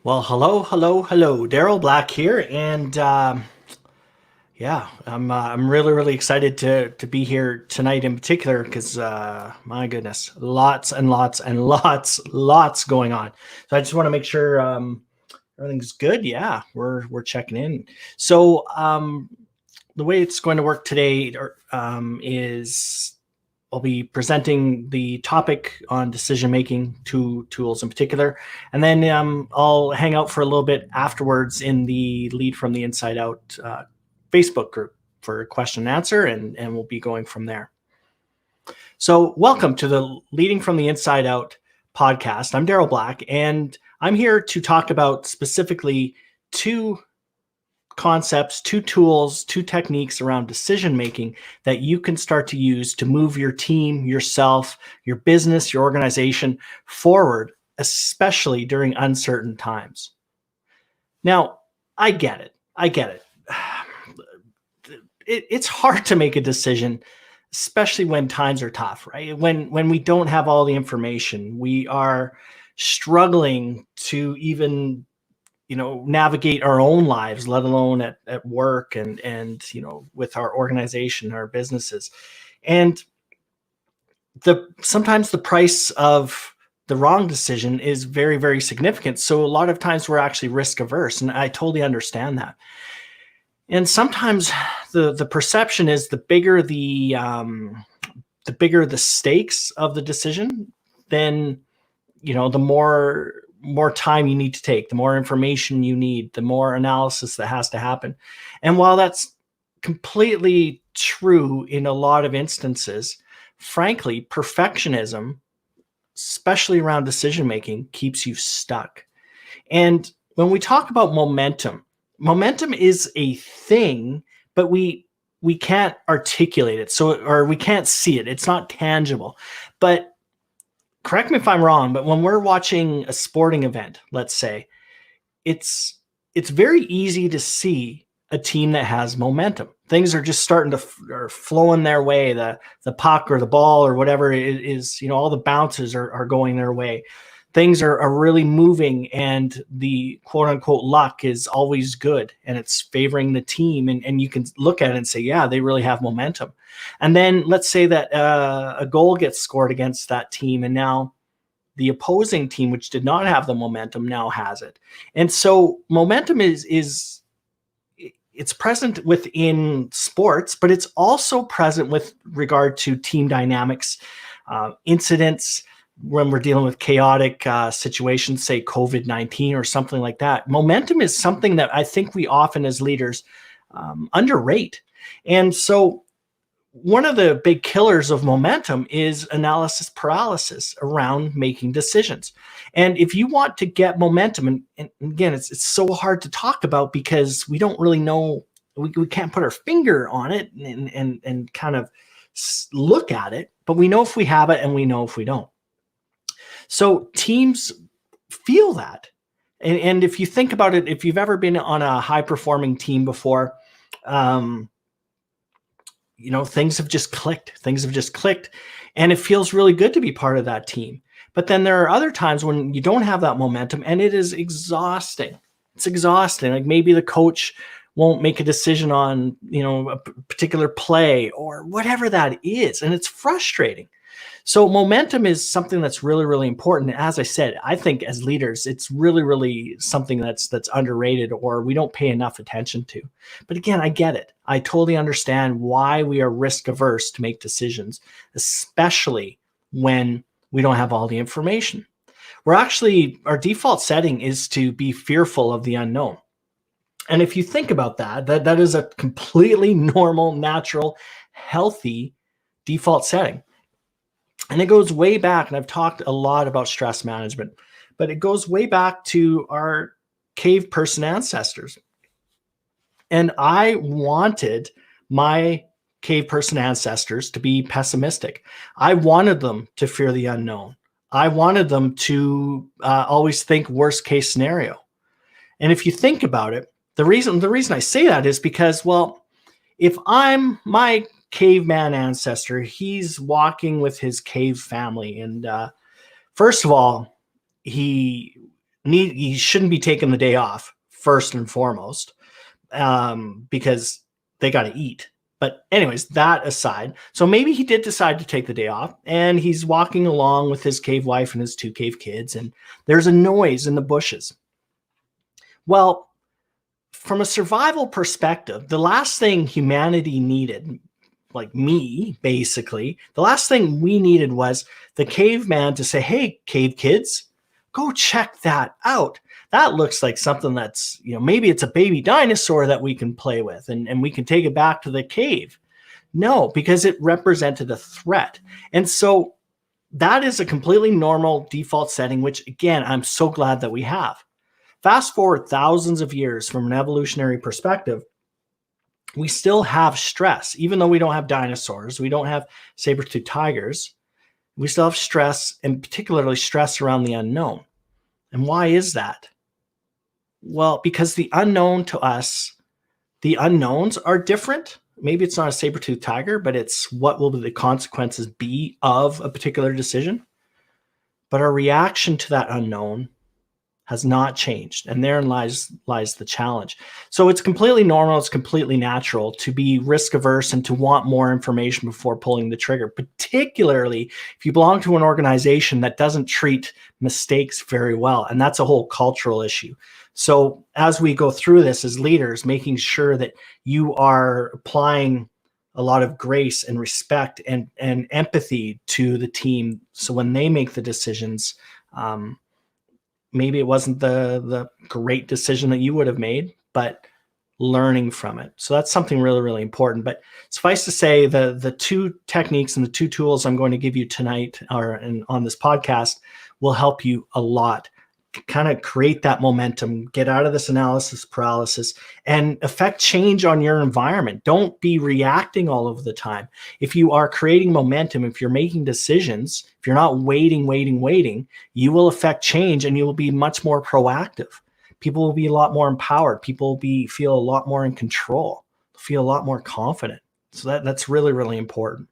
Well, hello. Daryl Black here, and yeah, I'm really excited to be here tonight in particular because my goodness, lots and lots going on. So I just want to make sure everything's good. Yeah, we're checking in. So the way it's going to work today is I'll be presenting the topic on decision making, two tools in particular, and then I'll hang out for a little bit afterwards in the Lead from the Inside Out Facebook group for a question and answer, and we'll be going from there. So, welcome to the Leading from the Inside Out podcast. I'm Daryl Black, and I'm here to talk about specifically two concepts, two tools, two techniques around decision making that you can start to use to move your team, yourself, your business, your organization forward, especially during uncertain times. Now, I get it. It's hard to make a decision, especially when times are tough, right? When we don't have all the information, we are struggling to even navigate our own lives, let alone at work and with our organization, our businesses. And sometimes the price of the wrong decision is very significant. So a lot of times we're actually risk averse, and I totally understand that. And sometimes the perception is the bigger the stakes of the decision, then the more time you need to take, the more information you need, the more analysis that has to happen. And while that's completely true in a lot of instances, frankly, perfectionism, especially around decision making, keeps you stuck. And when we talk about momentum is a thing, but we can't articulate it. Or we can't see it. It's not tangible. But correct me if I'm wrong, but when we're watching a sporting event, let's say, it's very easy to see a team that has momentum. Things are just starting to are flowing their way. The puck or the ball or whatever it is, all the bounces are going their way. Things are really moving, and the quote unquote luck is always good, and it's favoring the team. And you can look at it and say, yeah, they really have momentum. And then let's say that a goal gets scored against that team, and now the opposing team, which did not have the momentum, now has it. And so momentum is it's present within sports, but it's also present with regard to team dynamics, incidents, when we're dealing with chaotic situations, say COVID-19 or something like that. Momentum is something that I think we often as leaders underrate. And so one of the big killers of momentum is analysis paralysis around making decisions. And if you want to get momentum, and again, it's so hard to talk about because we don't really know, we can't put our finger on it and kind of look at it, but we know if we have it and we know if we don't. So teams feel that. And if you think about it, if you've ever been on a high performing team before, things have just clicked, and it feels really good to be part of that team. But then there are other times when you don't have that momentum, and it is exhausting. It's exhausting. Like maybe the coach won't make a decision on, a particular play or whatever that is, and it's frustrating. So momentum is something that's really important. As I said, I think as leaders, it's really something that's underrated, or we don't pay enough attention to. But again, I get it. I totally understand why we are risk averse to make decisions, especially when we don't have all the information. Our default setting is to be fearful of the unknown. And if you think about that is a completely normal, natural, healthy default setting. And it goes way back, and I've talked a lot about stress management, but it goes way back to our cave person ancestors. And I wanted my cave person ancestors to be pessimistic. I wanted them to fear the unknown. I wanted them to always think worst case scenario. And if you think about it, the reason I say that is because, well, if I'm my caveman ancestor, he's walking with his cave family, and first of all, he he shouldn't be taking the day off first and foremost, because they got to eat. But anyways, that aside, so maybe he did decide to take the day off, and he's walking along with his cave wife and his 2 cave kids, and there's a noise in the bushes. Well, from a survival perspective, the last thing humanity needed, like me, basically, the last thing we needed was the caveman to say, "Hey, cave kids, go check that out. That looks like something that's, maybe it's a baby dinosaur that we can play with, and we can take it back to the cave." No, because it represented a threat. And so that is a completely normal default setting, which again, I'm so glad that we have. Fast forward thousands of years from an evolutionary perspective, we still have stress. Even though we don't have dinosaurs, we don't have saber-toothed tigers, we still have stress, and particularly stress around the unknown. And why is that? Well, because the unknown to us, the unknowns are different. Maybe it's not a saber-toothed tiger, but it's what will the consequences be of a particular decision. But our reaction to that unknown has not changed. And therein lies the challenge. So it's completely normal, it's completely natural to be risk averse and to want more information before pulling the trigger, particularly if you belong to an organization that doesn't treat mistakes very well. And that's a whole cultural issue. So as we go through this as leaders, making sure that you are applying a lot of grace and respect and empathy to the team. So when they make the decisions, maybe it wasn't the great decision that you would have made, but learning from it. So that's something really, really important. But suffice to say, the 2 techniques and the 2 tools I'm going to give you tonight on this podcast will help you a lot. Kind of create that momentum, get out of this analysis paralysis, and affect change on your environment. Don't be reacting all of the time. If you are creating momentum, if you're making decisions, if you're not waiting, you will affect change and you will be much more proactive. People will be a lot more empowered. People will feel a lot more in control, feel a lot more confident. So that's really, really important.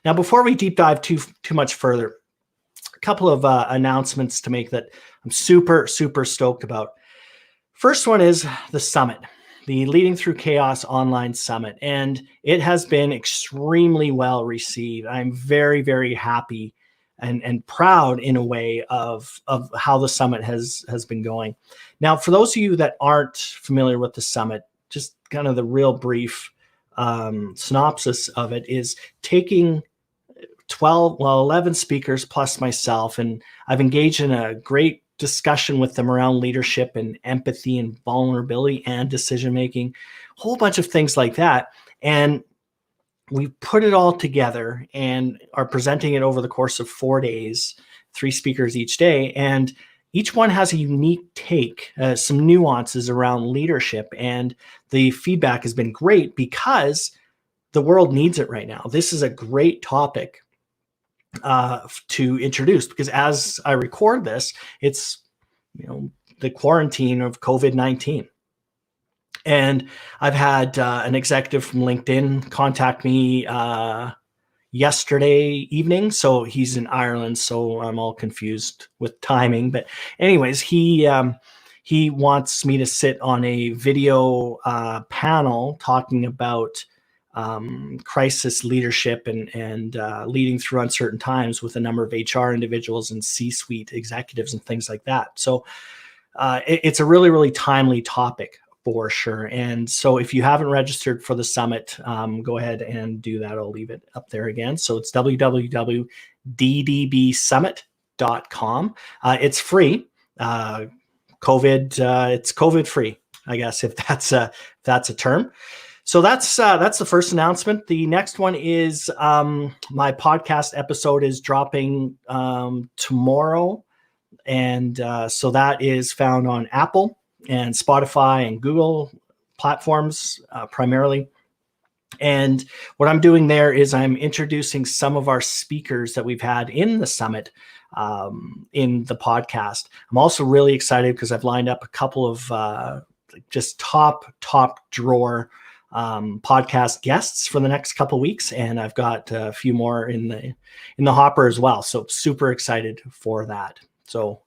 Now, before we deep dive too much further, a couple of announcements to make that I'm super, super stoked about. First one is the summit, the Leading Through Chaos online summit, and it has been extremely well received. I'm very, very happy and proud in a way of how the summit has been going. Now, for those of you that aren't familiar with the summit, just kind of the real brief synopsis of it is taking 11 speakers plus myself, and I've engaged in a great discussion with them around leadership and empathy and vulnerability and decision making, a whole bunch of things like that. And we put it all together and are presenting it over the course of 4 days, 3 speakers each day. And each one has a unique take, some nuances around leadership. And the feedback has been great because the world needs it right now. This is a great topic to introduce, because as I record this, it's the quarantine of COVID-19, and I've had an executive from LinkedIn contact me yesterday evening. So he's in Ireland, so I'm all confused with timing. But anyways, he wants me to sit on a video panel talking about crisis leadership and leading through uncertain times with a number of HR individuals and C-suite executives and things like that. So it's a really, really timely topic for sure. And so if you haven't registered for the summit, go ahead and do that. I'll leave it up there again. So it's www.ddbsummit.com. It's free. It's COVID free, I guess, if that's a term. So that's the first announcement. The next one is my podcast episode is dropping tomorrow. And so that is found on Apple and Spotify and Google platforms primarily. And what I'm doing there is I'm introducing some of our speakers that we've had in the summit in the podcast. I'm also really excited because I've lined up a couple of just top drawer podcast guests for the next couple of weeks, and I've got a few more in the hopper as well. So super excited for that. So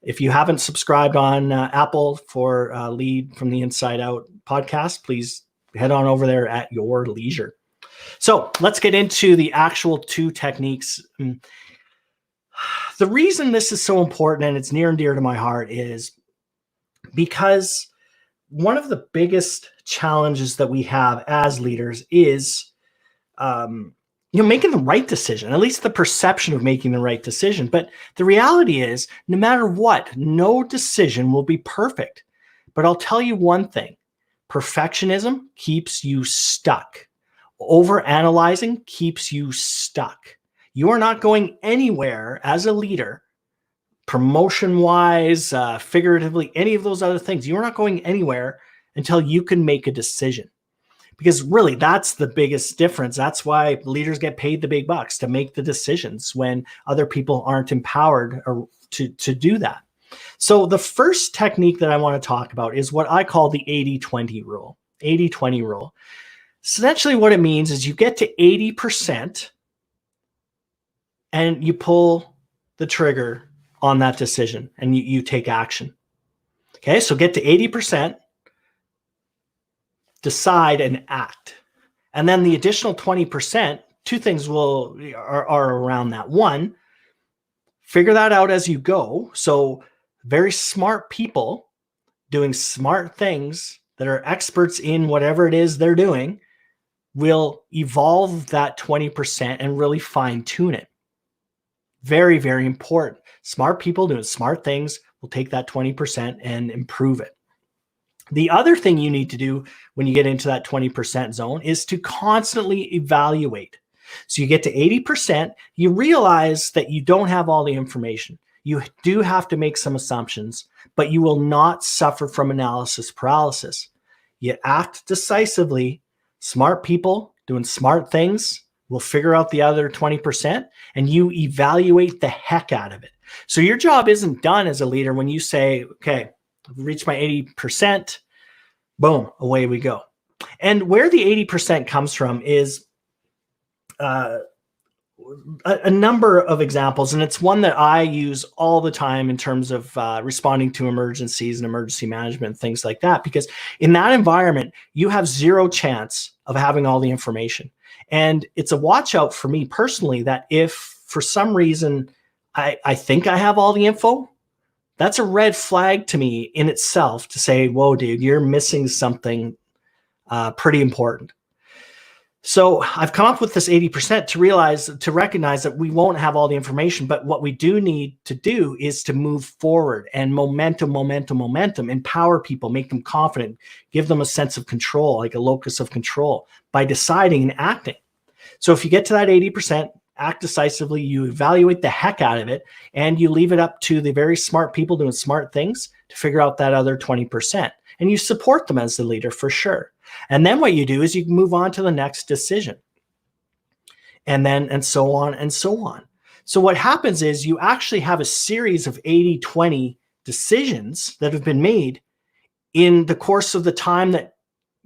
If you haven't subscribed on Apple for Lead from the Inside Out podcast, please head on over there at your leisure. So let's get into the actual 2 techniques. The reason this is so important and it's near and dear to my heart is because one of the biggest challenges that we have as leaders is making the right decision, at least the perception of making the right decision. But the reality is, no matter what, no decision will be perfect. But I'll tell you one thing, perfectionism keeps you stuck. Overanalyzing keeps you stuck. You are not going anywhere as a leader, promotion-wise, figuratively, any of those other things. You're not going anywhere until you can make a decision. Because really, that's the biggest difference. That's why leaders get paid the big bucks, to make the decisions when other people aren't empowered to do that. So the first technique that I want to talk about is what I call the 80-20 rule. 80-20 rule. Essentially what it means is you get to 80% and you pull the trigger on that decision and you take action. Okay, so get to 80%. Decide and act. And then the additional 20%, 2 things are around that. 1, figure that out as you go. So very smart people doing smart things that are experts in whatever it is they're doing will evolve that 20% and really fine tune it. Very, very important. Smart people doing smart things will take that 20% and improve it. The other thing you need to do when you get into that 20% zone is to constantly evaluate. So you get to 80%, you realize that you don't have all the information. You do have to make some assumptions, but you will not suffer from analysis paralysis. You act decisively. Smart people doing smart things will figure out the other 20%, and you evaluate the heck out of it. So your job isn't done as a leader when you say, okay, I've reached my 80%, boom, away we go. And where the 80% comes from is a number of examples, and it's one that I use all the time in terms of responding to emergencies and emergency management, things like that, because in that environment, you have zero chance of having all the information. And it's a watch out for me personally that if for some reason I think I have all the info, that's a red flag to me in itself to say, whoa, dude, you're missing something pretty important. So I've come up with this 80% to recognize that we won't have all the information, but what we do need to do is to move forward and momentum, empower people, make them confident, give them a sense of control, like a locus of control by deciding and acting. So if you get to that 80%, act decisively, you evaluate the heck out of it, and you leave it up to the very smart people doing smart things to figure out that other 20%. And you support them as the leader for sure. And then what you do is you move on to the next decision. And so on and so on. So what happens is you actually have a series of 80-20 decisions that have been made in the course of the time that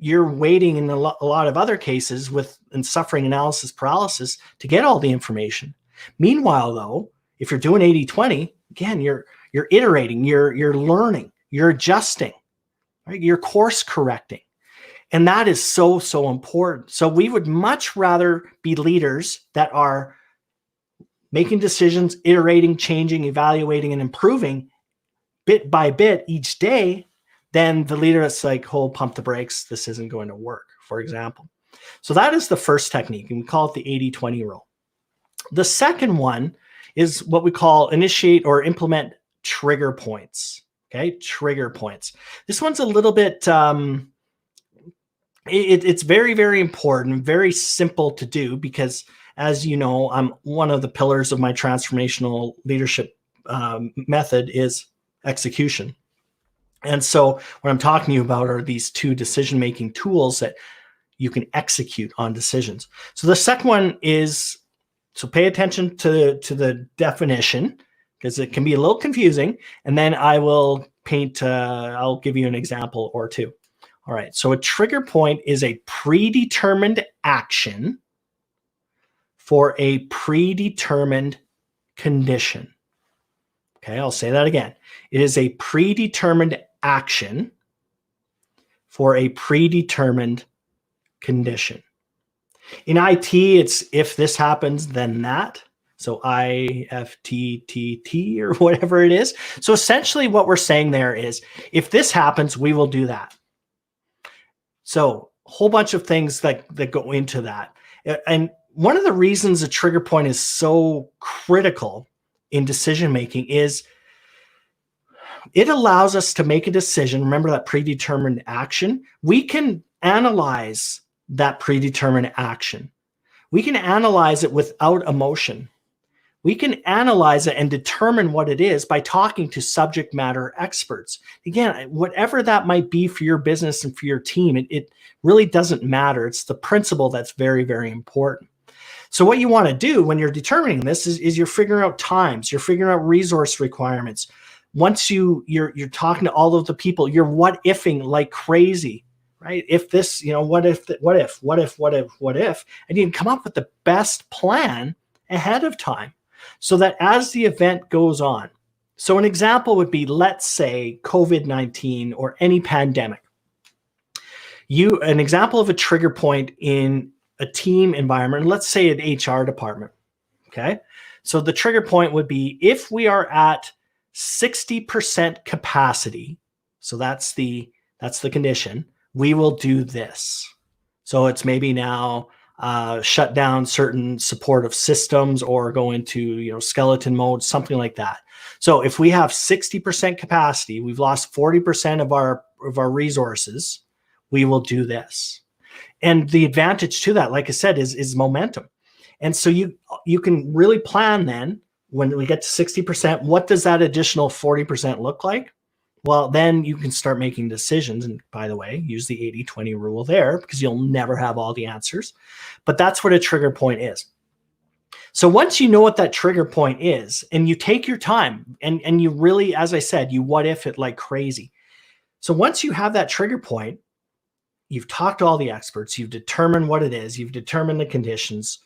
you're waiting in a lot of other cases and suffering analysis paralysis to get all the information. Meanwhile, though, if you're doing 80-20, again, you're iterating, you're learning, you're adjusting, right? You're course correcting. And that is so, so important. So we would much rather be leaders that are making decisions, iterating, changing, evaluating, and improving bit by bit each day than the leader that's like, oh, pump the brakes, this isn't going to work, for example. So that is the first technique, and we call it the 80-20 rule. The second one is what we call initiate or implement trigger points. Okay, trigger points. This one's a little bit, it's very, very important, very simple to do because, as you know, one of the pillars of my transformational leadership method is execution. And so what I'm talking to you about are these 2 decision-making tools that you can execute on decisions. So the second one is, so pay attention to the definition because it can be a little confusing. And then I will I'll give you an example or 2. All right. So a trigger point is a predetermined action for a predetermined condition. Okay, I'll say that again. It is a predetermined action for a predetermined condition. In IT, it's if this happens, then that. So IFTTT or whatever it is. So essentially what we're saying there is, if this happens, we will do that. So a whole bunch of things that go into that. And one of the reasons a trigger point is so critical in decision-making is it allows us to make a decision. Remember that predetermined action? We can analyze that predetermined action. We can analyze it without emotion. We can analyze it and determine what it is by talking to subject matter experts. Again, whatever that might be for your business and for your team, it really doesn't matter. It's the principle that's very, very important. So what you want to do when you're determining this is you're figuring out times, you're figuring out resource requirements. Once you're talking to all of the people, you're what-ifing like crazy, right? If this, what if, and you can come up with the best plan ahead of time so that as the event goes on. So an example would be, let's say COVID-19 or any pandemic. An example of a trigger point in a team environment, let's say an HR department, okay? So the trigger point would be if we are at 60% capacity, so that's the condition, we will do this. So it's maybe now shut down certain supportive systems or go into skeleton mode, something like that. So if we have 60% capacity, we've lost 40% of our resources, we will do this. And the advantage to that, like I said, is momentum. And so you can really plan then when we get to 60%, what does that additional 40% look like? Well, then you can start making decisions. And by the way, use the 80-20 rule there because you'll never have all the answers. But that's what a trigger point is. So once you know what that trigger point is and you take your time and you really, as I said, you what if it like crazy. So once you have that trigger point, you've talked to all the experts, you've determined what it is, you've determined the conditions.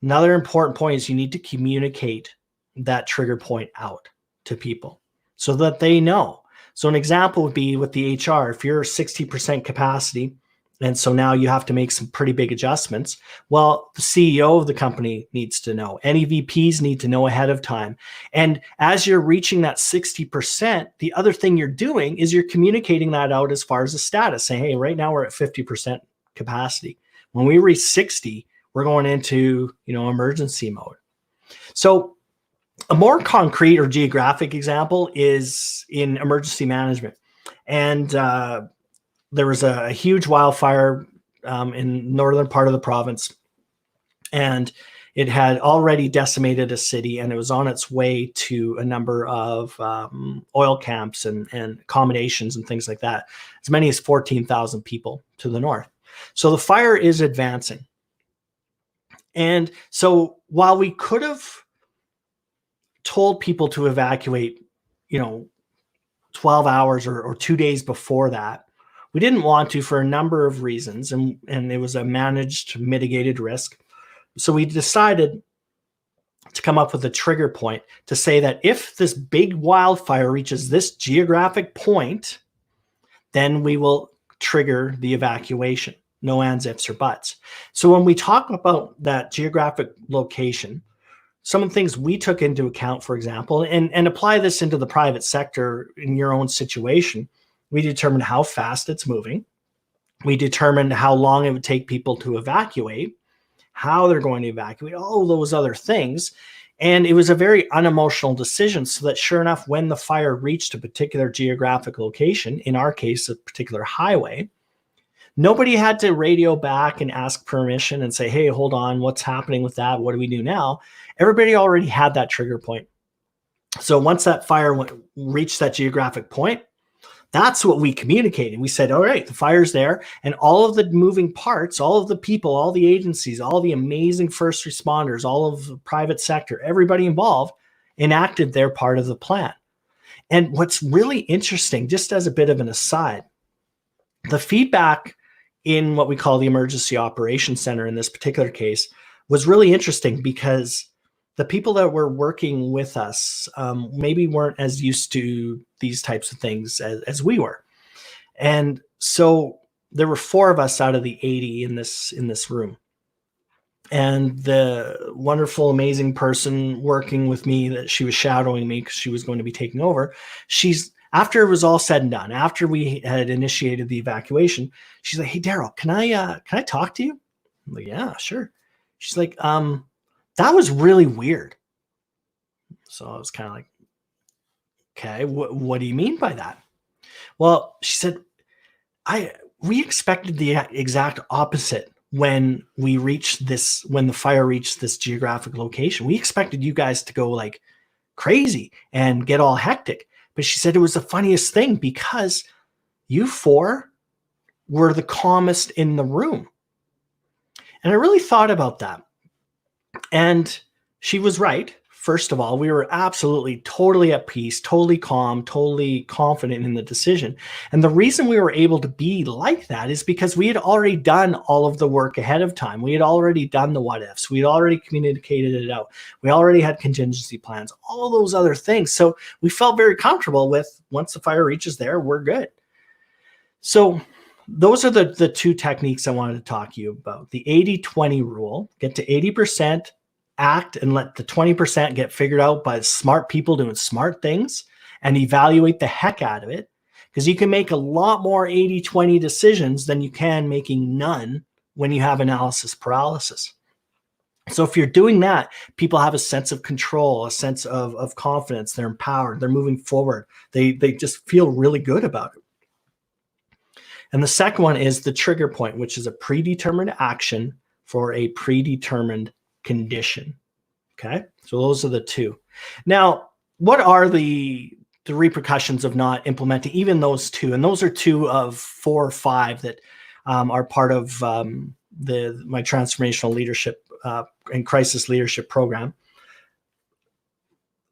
Another important point is you need to communicate that trigger point out to people so that they know. So an example would be with the HR, if you're 60% capacity, and so now you have to make some pretty big adjustments. Well, the CEO of the company needs to know. Any VPs need to know ahead of time. And as you're reaching that 60%, the other thing you're doing is you're communicating that out as far as the status, saying, hey, right now we're at 50% capacity. When we reach 60, we're going into emergency mode. So a more concrete or geographic example is in emergency management. And there was a huge wildfire in northern part of the province. And it had already decimated a city, and it was on its way to a number of oil camps and accommodations and things like that. As many as 14,000 people to the north. So the fire is advancing. And so while we could have told people to evacuate, 12 hours or 2 days before that, we didn't want to for a number of reasons. And it was a managed, mitigated risk. So we decided to come up with a trigger point to say that if this big wildfire reaches this geographic point, then we will trigger the evacuation. No ands, ifs, or buts. So when we talk about that geographic location, some of the things we took into account, for example, and apply this into the private sector in your own situation, we determined how fast it's moving. We determined how long it would take people to evacuate, how they're going to evacuate, all those other things. And it was a very unemotional decision so that sure enough, when the fire reached a particular geographic location, in our case, a particular highway, nobody had to radio back and ask permission and say, hey, hold on, what's happening with that? What do we do now? Everybody already had that trigger point. So once that fire reached that geographic point, that's what we communicated. We said, all right, the fire's there, and all of the moving parts, all of the people, all the agencies, all the amazing first responders, all of the private sector, everybody involved enacted their part of the plan. And what's really interesting, just as a bit of an aside, the feedback in what we call the Emergency Operations Center in this particular case was really interesting because the people that were working with us maybe weren't as used to these types of things as we were. And so there were 4 of us out of the 80 in this room. And the wonderful, amazing person working with me, that she was shadowing me because she was going to be taking over, after it was all said and done, after we had initiated the evacuation, she's like, "Hey, Daryl, can I talk to you?" I'm like, "Yeah, sure." She's like, "That was really weird." So I was kind of like, "Okay, what do you mean by that?" Well, she said, we expected the exact opposite when the fire reached this geographic location. We expected you guys to go like crazy and get all hectic. But she said it was the funniest thing because you 4 were the calmest in the room. And I really thought about that. And she was right. First of all, we were absolutely totally at peace, totally calm, totally confident in the decision. And the reason we were able to be like that is because we had already done all of the work ahead of time. We had already done the what ifs. We had already communicated it out. We already had contingency plans, all those other things. So we felt very comfortable with, once the fire reaches there, we're good. So those are the 2 techniques I wanted to talk to you about. The 80-20 rule: get to 80%, act, and let the 20% get figured out by smart people doing smart things, and evaluate the heck out of it, because you can make a lot more 80-20 decisions than you can making none when you have analysis paralysis. So if you're doing that, people have a sense of control, a sense of confidence. They're empowered. They're moving forward. They just feel really good about it. And the second one is the trigger point, which is a predetermined action for a predetermined condition. Okay, so those are the 2. Now, what are the repercussions of not implementing even those 2? And those are 2 of 4 or 5 that are part of my transformational leadership and crisis leadership program.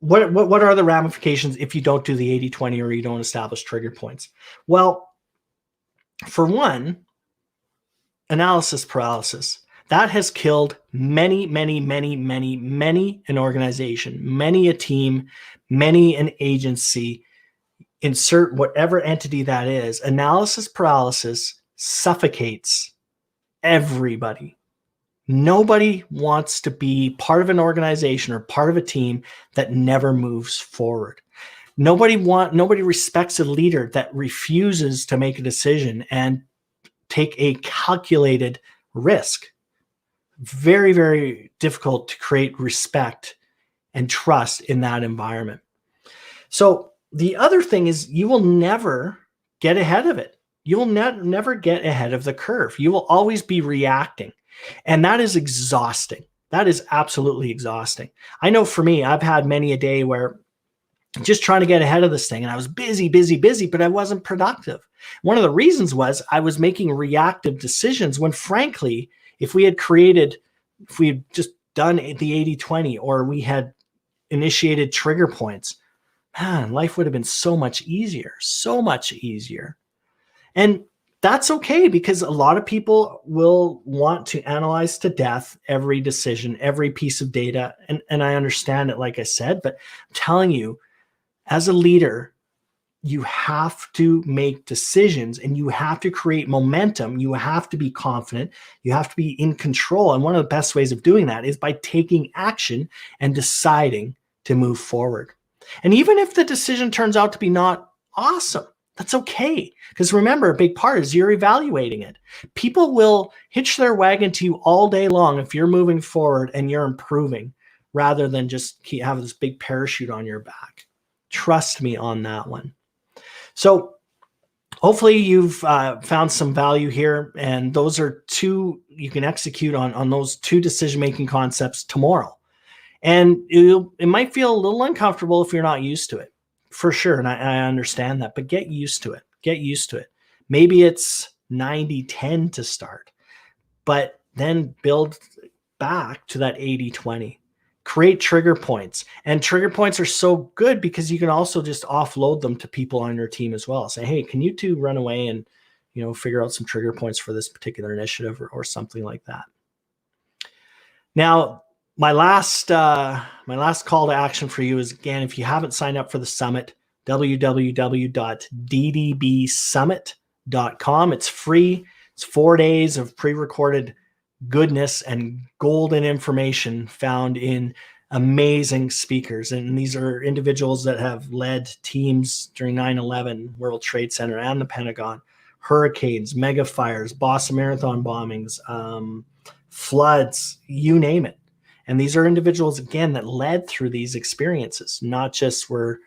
What are the ramifications if you don't do the 80-20 or you don't establish trigger points? Well, for one, analysis paralysis. That has killed many an organization, many a team, many an agency. Insert whatever entity that is. Analysis paralysis suffocates everybody. Nobody wants to be part of an organization or part of a team that never moves forward. Nobody respects a leader that refuses to make a decision and take a calculated risk. Very, very difficult to create respect and trust in that environment. So the other thing is, you will never get ahead of it. You will never get ahead of the curve. You will always be reacting. And that is exhausting. That is absolutely exhausting. I know for me, I've had many a day where just trying to get ahead of this thing, and I was busy, but I wasn't productive. One of the reasons was I was making reactive decisions when, frankly, if we had just done the 80-20, or we had initiated trigger points, man, life would have been so much easier. And that's okay, because a lot of people will want to analyze to death every decision, every piece of data. And I understand it, like I said, but I'm telling you, as a leader, you have to make decisions and you have to create momentum. You have to be confident. You have to be in control. And one of the best ways of doing that is by taking action and deciding to move forward. And even if the decision turns out to be not awesome, that's okay. Because remember, a big part is you're evaluating it. People will hitch their wagon to you all day long if you're moving forward and you're improving, rather than just have this big parachute on your back. Trust me on that one. So hopefully you've found some value here. And those are 2 you can execute on those 2 decision-making concepts tomorrow. And it might feel a little uncomfortable if you're not used to it, for sure. And I understand that, but get used to it. Maybe it's 90-10 to start, but then build back to that 80-20. Create trigger points. And trigger points are so good because you can also just offload them to people on your team as well. Say, hey, can you 2 run away and figure out some trigger points for this particular initiative, or something like that. Now, my last call to action for you is, again, if you haven't signed up for the summit, www.ddbsummit.com. It's free. It's 4 days of pre-recorded goodness and golden information found in amazing speakers. And these are individuals that have led teams during 9/11, World Trade Center, and the Pentagon, hurricanes, mega fires, Boston Marathon bombings, floods, you name it. And these are individuals, again, that led through these experiences, not just were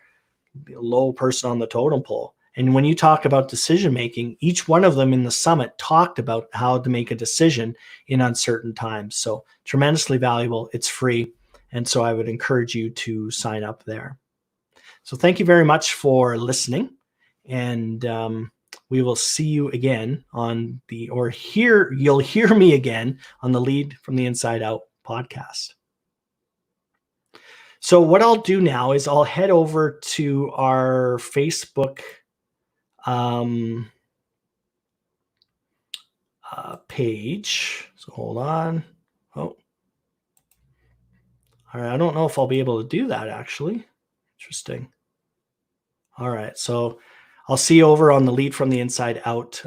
a low person on the totem pole. And when you talk about decision making, each one of them in the summit talked about how to make a decision in uncertain times. So tremendously valuable. It's free. And so I would encourage you to sign up there. So thank you very much for listening. And we will see you again on you'll hear me again on the Lead from the Inside Out podcast. So what I'll do now is I'll head over to our Facebook page. So hold on. Oh, all right. I don't know if I'll be able to do that, actually. Interesting. All right. So I'll see you over on the Lead from the Inside Out